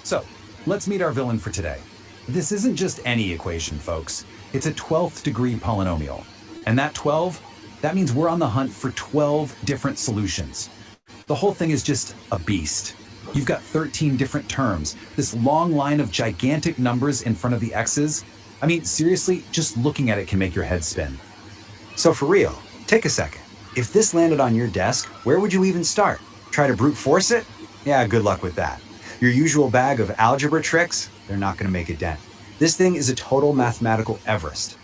So, let's meet our villain for today. This isn't just any equation, folks. It's a 12th degree polynomial. And that 12, that means we're on the hunt for 12 different solutions. The whole thing is just a beast. You've got 13 different terms, this long line of gigantic numbers in front of the x's. I mean, seriously, just looking at it can make your head spin. So for real, take a second. If this landed on your desk, where would you even start? Try to brute force it? Yeah, good luck with that. Your usual bag of algebra tricks, they're not going to make a dent. This thing is a total mathematical Everest.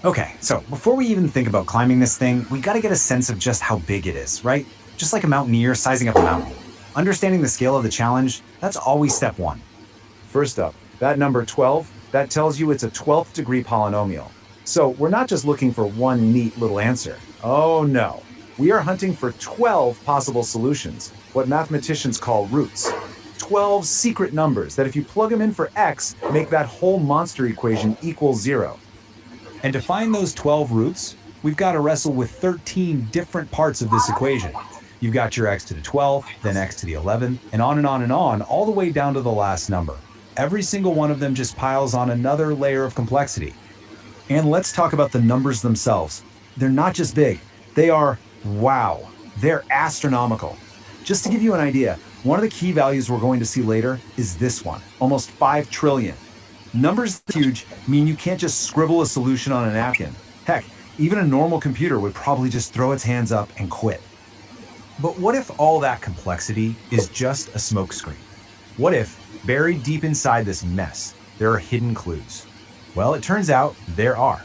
Okay, so before we even think about climbing this thing, we gotta get a sense of just how big it is, right? Just like a mountaineer sizing up a mountain. Understanding the scale of the challenge, that's always step one. First up, that number 12, that tells you it's a 12th degree polynomial. So we're not just looking for one neat little answer. Oh no. We are hunting for 12 possible solutions, what mathematicians call roots. 12 secret numbers that if you plug them in for x, make that whole monster equation equal 0. And to find those 12 roots, we've got to wrestle with 13 different parts of this equation. You've got your x to the 12th, then x to the 11th, and on, all the way down to the last number. Every single one of them just piles on another layer of complexity. And let's talk about the numbers themselves. They're not just big, they are, wow, they're astronomical. Just to give you an idea, one of the key values we're going to see later is this one, almost 5 trillion. Numbers that huge mean you can't just scribble a solution on a napkin. Heck, even a normal computer would probably just throw its hands up and quit. But what if all that complexity is just a smokescreen? What if, buried deep inside this mess, there are hidden clues? Well, it turns out there are.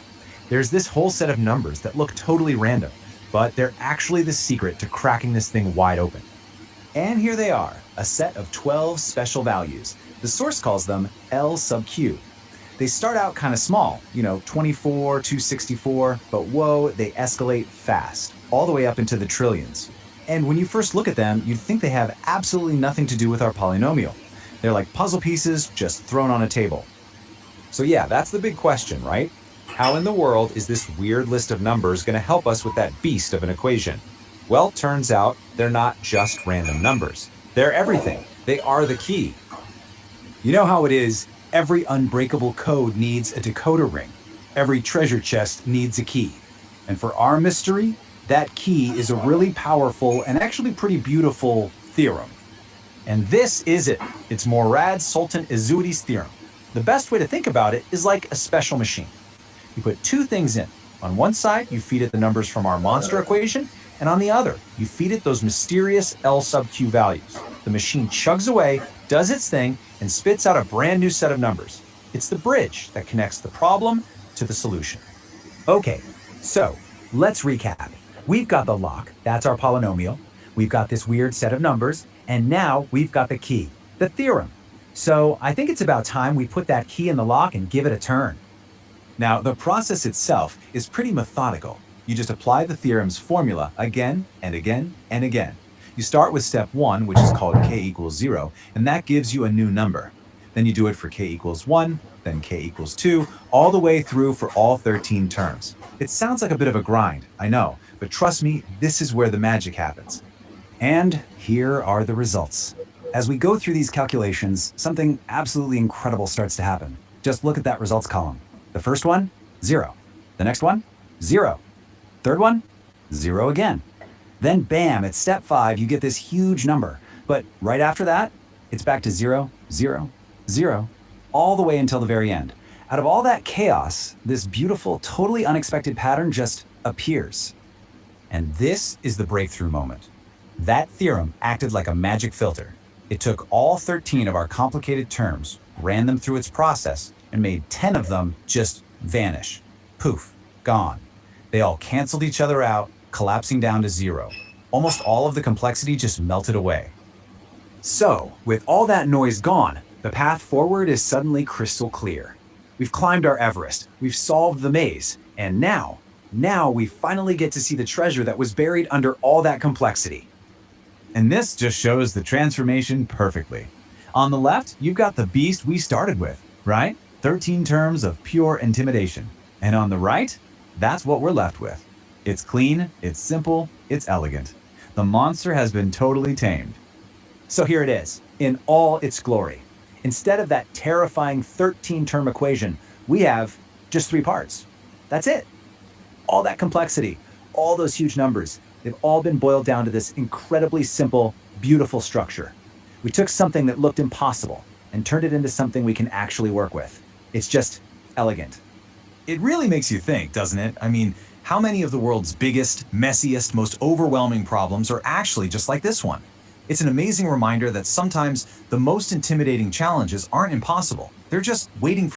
There's this whole set of numbers that look totally random, but they're actually the secret to cracking this thing wide open. And here they are, a set of 12 special values. The source calls them L sub q. They start out kind of small, 24 to 64, but whoa, they escalate fast, all the way up into the trillions. And when you first look at them, you'd think they have absolutely nothing to do with our polynomial. They're like puzzle pieces just thrown on a table. So yeah, that's the big question, right? How in the world is this weird list of numbers going to help us with that beast of an equation? Well, turns out they're not just random numbers. They're everything. They are the key. You know how it is, every unbreakable code needs a decoder ring. Every treasure chest needs a key. And for our mystery, that key is a really powerful and actually pretty beautiful theorem. And this is it. It's Morad-Sultan-Ezeudi's theorem. The best way to think about it is like a special machine. You put two things in. On one side, you feed it the numbers from our monster equation, and on the other, you feed it those mysterious L sub q values. The machine chugs away, does its thing, and spits out a brand new set of numbers. It's the bridge that connects the problem to the solution. Okay, so let's recap. We've got the lock, that's our polynomial. We've got this weird set of numbers, and now we've got the key, the theorem. So I think it's about time we put that key in the lock and give it a turn. Now, the process itself is pretty methodical. You just apply the theorem's formula again and again and again. You start with step 1, which is called k equals 0, and that gives you a new number. Then you do it for k equals 1, then k equals 2, all the way through for all 13 terms. It sounds like a bit of a grind, I know, but trust me, this is where the magic happens. And here are the results. As we go through these calculations, something absolutely incredible starts to happen. Just look at that results column. The first one, 0. The next one, 0. Third one, 0 again. Then bam, at step 5, you get this huge number. But right after that, it's back to 0, 0, 0, all the way until the very end. Out of all that chaos, this beautiful, totally unexpected pattern just appears. And this is the breakthrough moment. That theorem acted like a magic filter. It took all 13 of our complicated terms, ran them through its process, and made 10 of them just vanish. Poof, gone. They all canceled each other out, collapsing down to 0. Almost all of the complexity just melted away. So, with all that noise gone, the path forward is suddenly crystal clear. We've climbed our Everest, we've solved the maze, and now we finally get to see the treasure that was buried under all that complexity. And this just shows the transformation perfectly. On the left, you've got the beast we started with, right? 13 terms of pure intimidation. And on the right, that's what we're left with. It's clean, it's simple, it's elegant. The monster has been totally tamed. So here it is, in all its glory. Instead of that terrifying 13-term equation, we have just 3 parts. That's it. All that complexity, all those huge numbers, they've all been boiled down to this incredibly simple, beautiful structure. We took something that looked impossible and turned it into something we can actually work with. It's just elegant. It really makes you think, doesn't it? I mean, how many of the world's biggest, messiest, most overwhelming problems are actually just like this one? It's an amazing reminder that sometimes the most intimidating challenges aren't impossible. They're just waiting for